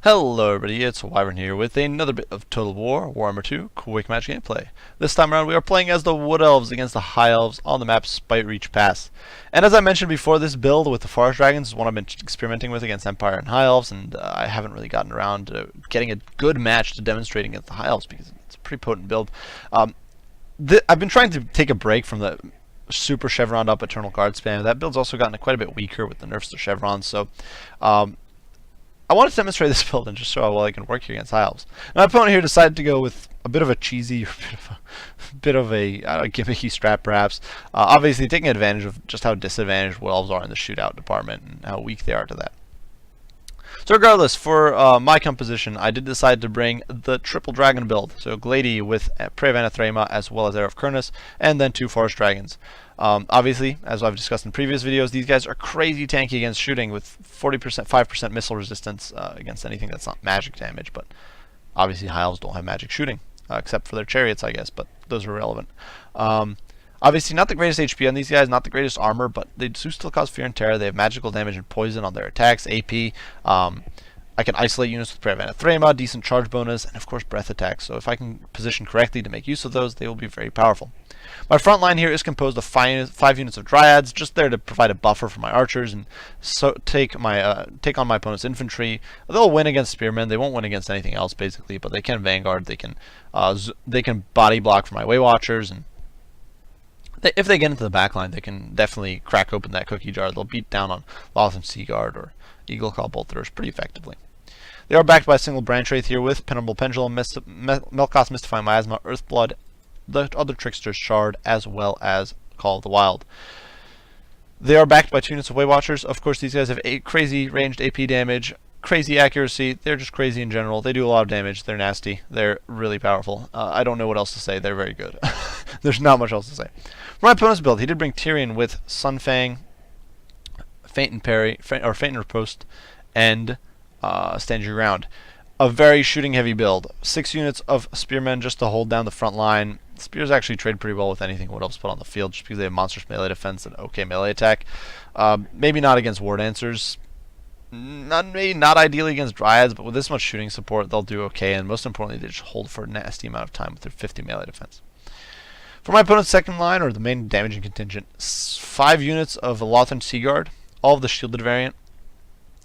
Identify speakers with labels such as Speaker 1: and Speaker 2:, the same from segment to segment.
Speaker 1: Hello everybody, it's Wyvern here with another bit of Total War, Warhammer 2, quick match gameplay. This time around we are playing as the Wood Elves against the High Elves on the map Spite Reach Pass. And as I mentioned before, this build with the Forest Dragons is one I've been experimenting with against Empire and High Elves, and I haven't really gotten around to getting a good match to demonstrating against the High Elves because it's a pretty potent build. I've been trying to take a break from the super chevron up Eternal Guard spam. That build's also gotten quite a bit weaker with the nerfs to chevrons, so I wanted to demonstrate this build and just show how well I can work here against High Elves. My opponent here decided to go with a bit of a cheesy, bit of a gimmicky strat perhaps. Obviously taking advantage of just how disadvantaged Wood Elves are in the shootout department and how weak they are to that. So regardless, for my composition, I did decide to bring the triple dragon build. So Glady with Prey of Anathema as well as Heir of Kurnus, and then 2 Forest Dragons. Obviously, as I've discussed in previous videos, these guys are crazy tanky against shooting with 40%, 5% missile resistance against anything that's not magic damage. But obviously, High Elves don't have magic shooting, except for their chariots, I guess, but those are irrelevant. Obviously, not the greatest HP on these guys, not the greatest armor, but they do still cause fear and terror. They have magical damage and poison on their attacks, AP. I can isolate units with Prey of Anathema, decent charge bonus, and of course breath attacks. So if I can position correctly to make use of those, they will be very powerful. My front line here is composed of 5 units of Dryads, just there to provide a buffer for my archers and so take on my opponent's infantry. They'll win against spearmen. They won't win against anything else basically, but they can vanguard. They can body block for my way watchers, and if they get into the back line, they can definitely crack open that cookie jar. They'll beat down on Lothern Seaguard or Eagle Claw Bolt Throwers pretty effectively. They are backed by a single branch wraith here with Penumbral Pendulum, Melkoth's Mystifying Miasma, Earthblood, the other Trickster's Shard, as well as Call of the Wild. They are backed by 2 units of Way Watchers. Of course, these guys have crazy ranged AP damage, crazy accuracy. They're just crazy in general. They do a lot of damage. They're nasty. They're really powerful. I don't know what else to say. They're very good. There's not much else to say. For my opponent's build, he did bring Tyrion with Sunfang, Feint and Parry, Feint and Riposte, and Stand Your Ground. A very shooting heavy build. 6 units of Spearmen just to hold down the front line. Spears actually trade pretty well with anything Wood Elves put on the field just because they have monstrous melee defense and okay melee attack. Maybe not against War Dancers. Maybe not ideally against Dryads, but with this much shooting support, they'll do okay. And most importantly, they just hold for a nasty amount of time with their 50 melee defense. For my opponent's second line, or the main damaging contingent, 5 units of Lothern Seaguard, all of the shielded variant.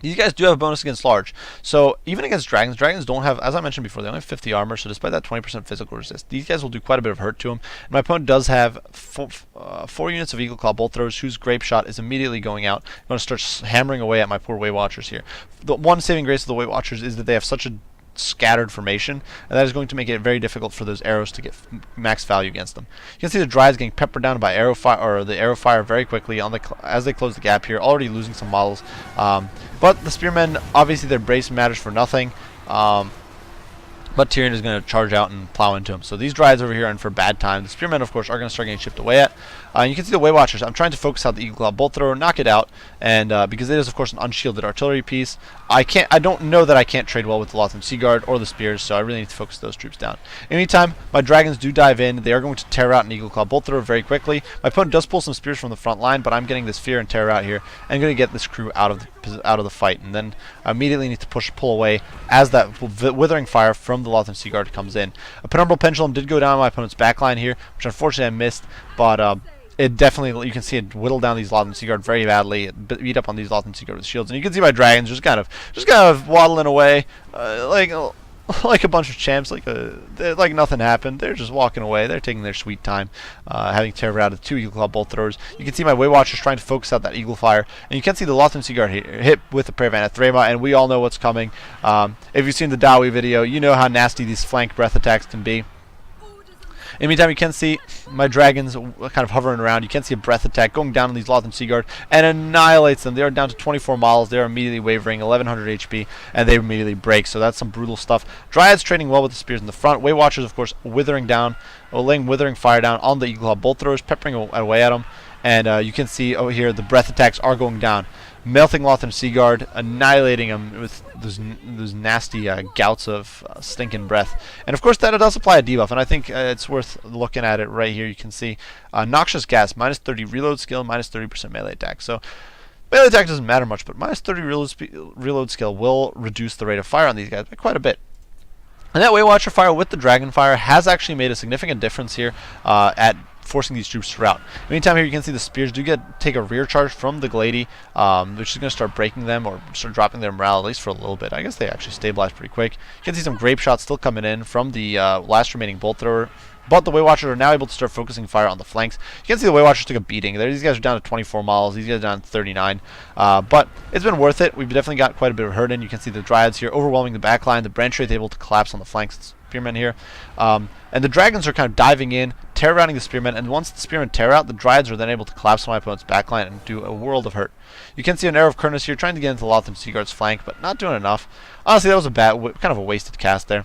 Speaker 1: These guys do have a bonus against large. So even against dragons, dragons don't have, as I mentioned before, they only have 50 armor, so despite that 20% physical resist, these guys will do quite a bit of hurt to them. And my opponent does have 4 units of Eagle Claw Bolt Throwers, whose Grape Shot is immediately going out. I'm going to start hammering away at my poor Way Watchers here. The one saving grace of the Way Watchers is that they have such a scattered formation, and that is going to make it very difficult for those arrows to get max value against them. You can see the Dryads getting peppered down by arrow fire, or the arrow fire very quickly on as they close the gap here, already losing some models. But the Spearmen, obviously their brace matters for nothing. But Tyrion is going to charge out and plow into him. So these Dryads over here are in for bad time. The Spearmen, of course, are going to start getting chipped away at. You can see the Way Watchers. I'm trying to focus out the Eagle Claw Bolt Thrower, knock it out, and because it is, of course, an unshielded artillery piece, I don't know that I can't trade well with the Lothern Seaguard or the Spears, so I really need to focus those troops down. In the meantime, my Dragons do dive in. They are going to tear out an Eagle Claw Bolt Thrower very quickly. My opponent does pull some Spears from the front line, but I'm getting this fear and terror out here, and I'm going to get this crew out of the fight, and then I immediately need to pull away as that Withering Fire from the Lothern Seaguard comes in. A Penumbral Pendulum did go down my opponent's backline here, which unfortunately I missed, but it definitely, you can see it whittle down these Lothern Seaguard very badly. It beat up on these Lothern Seaguard with shields, and you can see my Dragons just kind of waddling away, like a bunch of champs, like nothing happened. They're just walking away. They're taking their sweet time, having terror out of 2 Eagle Claw Bolt Throwers. You can see my Way Watchers trying to focus out that Eagle Fire, and you can see the Lothern Seaguard hit with the Prey of Anathema, and we all know what's coming. If you've seen the Dowie video, you know how nasty these flank breath attacks can be. In the meantime, you can see my Dragons kind of hovering around. You can see a breath attack going down on these Lothern Seaguard and annihilates them. They are down to 24 models. They are immediately wavering, 1100 HP, and they immediately break. So that's some brutal stuff. Dryads trading well with the Spears in the front. Way Watchers, of course, withering down, laying Withering Fire down on the Eagle Claw Bolt Throwers, peppering away at them. And you can see over here the breath attacks are going down. Melting Lothern Seaguard, annihilating him with those nasty gouts of stinking breath. And of course that does apply a debuff, and I think it's worth looking at it right here. You can see Noxious Gas, minus 30 reload skill, minus 30% melee attack. So Melee attack doesn't matter much, but minus 30 reload skill will reduce the rate of fire on these guys by quite a bit. And that Waywatcher fire with the Dragon Fire has actually made a significant difference here at forcing these troops to rout. Meantime, here you can see the spears do take a rear charge from the Glady, which is going to start breaking them or start dropping their morale, at least for a little bit. I guess they actually stabilize pretty quick. You can see some grape shots still coming in from the last remaining bolt thrower. But the Waywatchers are now able to start focusing fire on the flanks. You can see the Waywatchers took a beating. These guys are down to 24 models. These guys are down to 39. But it's been worth it. We've definitely got quite a bit of hurt in. You can see the Dryads here overwhelming the backline. The Branch Wraith able to collapse on the flanks. Spearmen here. And the Dragons are kind of diving in, terror-routing the Spearmen. And once the Spearmen tear out, the Dryads are then able to collapse on my opponent's backline and do a world of hurt. You can see an Arrow of Kurnus here trying to get into Lothran Seaguard's flank, but not doing enough. Honestly, that was a kind of a wasted cast there.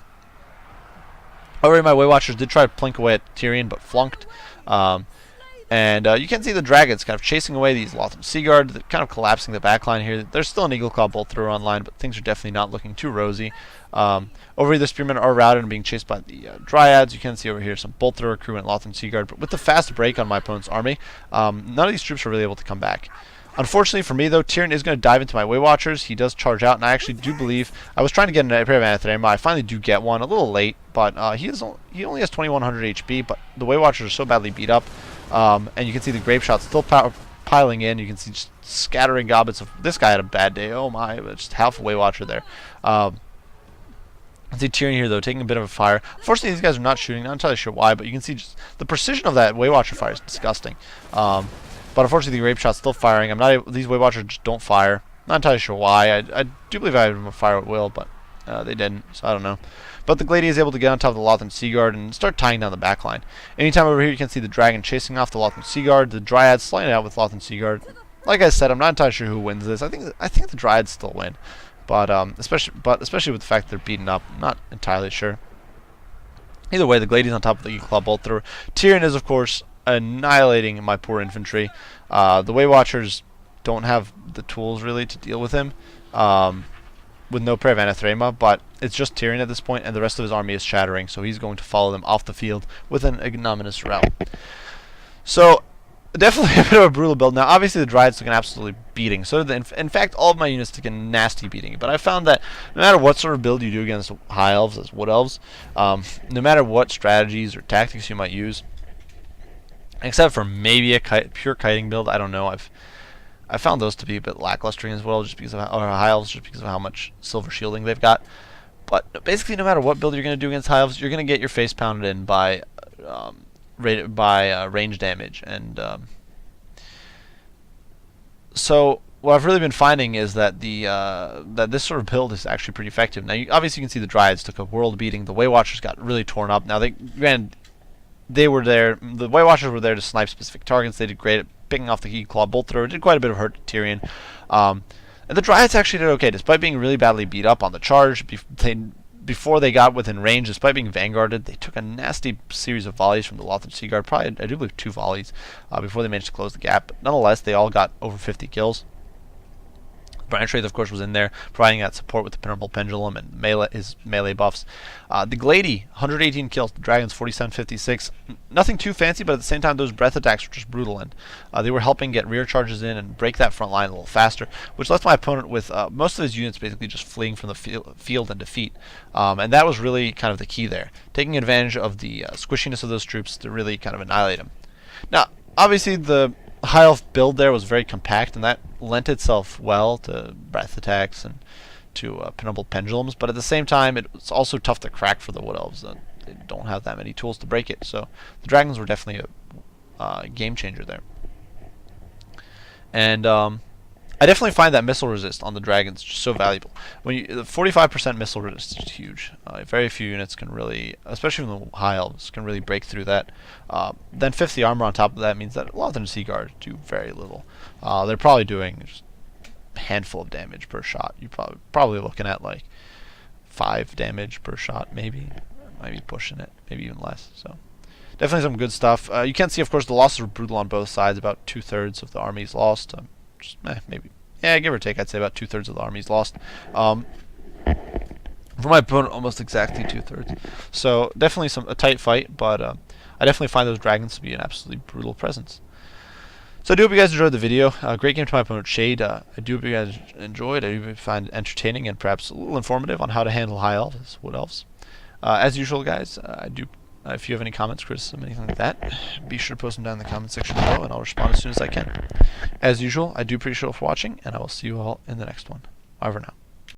Speaker 1: Already my Waywatchers did try to plink away at Tyrion, but flunked. You can see the Dragons kind of chasing away these Lothran Seaguard, kind of collapsing the backline here. There's still an Eagle Claw bolt thrower online, but things are definitely not looking too rosy. Over here, the Spearmen are routed and being chased by the Dryads. You can see over here some bolt thrower crew and Lothran Seaguard, but with the fast break on my opponent's army, none of these troops are really able to come back. Unfortunately for me, though, Tyrion is going to dive into my Waywatchers. He does charge out, and I actually do believe I was trying to get a pair of Anathema. I finally do get one, a little late, but he only has 2100 HP. But the Waywatchers are so badly beat up, and you can see the grape shots still piling in. You can see just scattering goblets. This guy had a bad day. Oh my, just half a Waywatcher there. You can see Tyrion here, though, taking a bit of a fire. Unfortunately, these guys are not shooting. Not entirely sure why, but you can see just the precision of that Waywatcher fire is disgusting. But unfortunately, the grape shot's still firing. These Waywatchers just don't fire. Not entirely sure why. I do believe I had them fire at will, but they didn't, so I don't know. But the Glady is able to get on top of the Lothran Seaguard and start tying down the backline. Anytime over here, you can see the Dragon chasing off the Lothran Seaguard. The Dryads sliding out with Lothran Seaguard. Like I said, I'm not entirely sure who wins this. I think the Dryads still win, but especially with the fact that they're beaten up, I'm not entirely sure. Either way, the Glady's on top of the Eagle Claw bolt thrower. Tyrion is, of course, annihilating my poor infantry. The Waywatchers don't have the tools really to deal with him, with no prayer of Anathema, but it's just Tyrion at this point, and the rest of his army is shattering, so he's going to follow them off the field with an ignominious rout. So definitely a bit of a brutal build. Now obviously the Dryads took an absolutely beating, so did in fact all of my units took a nasty beating, but I found that no matter what sort of build you do against High Elves as Wood Elves, no matter what strategies or tactics you might use, except for maybe a pure kiting build, I don't know. I found those to be a bit lackluster as well, just because of High Elves, just because of how much silver shielding they've got. But basically, no matter what build you're going to do against High Elves, you're going to get your face pounded in by range damage. And so what I've really been finding is that that this sort of build is actually pretty effective. Now, obviously, you can see the Dryads took a world beating. The Waywatchers got really torn up. Now they were there. The Waywatchers were there to snipe specific targets. They did great at picking off the Eagle Claw bolt thrower. Did quite a bit of hurt to Tyrion. And the Dryads actually did okay, despite being really badly beat up on the charge. Before they got within range, despite being vanguarded, they took a nasty series of volleys from the Lothran Seaguard. Probably, I do believe, 2 volleys before they managed to close the gap. But nonetheless, they all got over 50 kills. Branch Wraith, of course, was in there, providing that support with the Penetrable Pendulum and his melee buffs. The Glady, 118 kills. The Dragons, 4756. Nothing too fancy, but at the same time, those breath attacks were just brutal, and they were helping get rear charges in and break that front line a little faster, which left my opponent with most of his units basically just fleeing from the field in defeat. And that was really kind of the key there, taking advantage of the squishiness of those troops to really kind of annihilate them. Now, obviously, the High Elf build there was very compact, and that lent itself well to breath attacks and to Penetrable Pendulums, but at the same time it was also tough to crack for the Wood Elves. They don't have that many tools to break it, so the Dragons were definitely a game changer there. And I definitely find that missile resist on the Dragons just so valuable. When you, the 45% missile resist is huge. Very few units can really, especially from the High Elves, can really break through that. Then 50 armor on top of that means that Lothran Seaguard do very little. They're probably doing just a handful of damage per shot. You're probably looking at like 5 damage per shot, maybe. Might be pushing it, maybe even less. So definitely some good stuff. You can see, of course, the losses were brutal on both sides. About 2/3 of the army's lost. Maybe, yeah, give or take, I'd say about 2/3 of the army's lost. For my opponent, almost exactly 2/3. So definitely a tight fight, but I definitely find those Dragons to be an absolutely brutal presence. So I do hope you guys enjoyed the video. Great game to my opponent Shade. I do hope you guys enjoyed. I do find it entertaining and perhaps a little informative on how to handle high elves, wood elves. As usual, guys, if you have any comments, criticism, anything like that, be sure to post them down in the comment section below, and I'll respond as soon as I can. As usual, I do appreciate you all for watching, and I will see you all in the next one. Bye for now.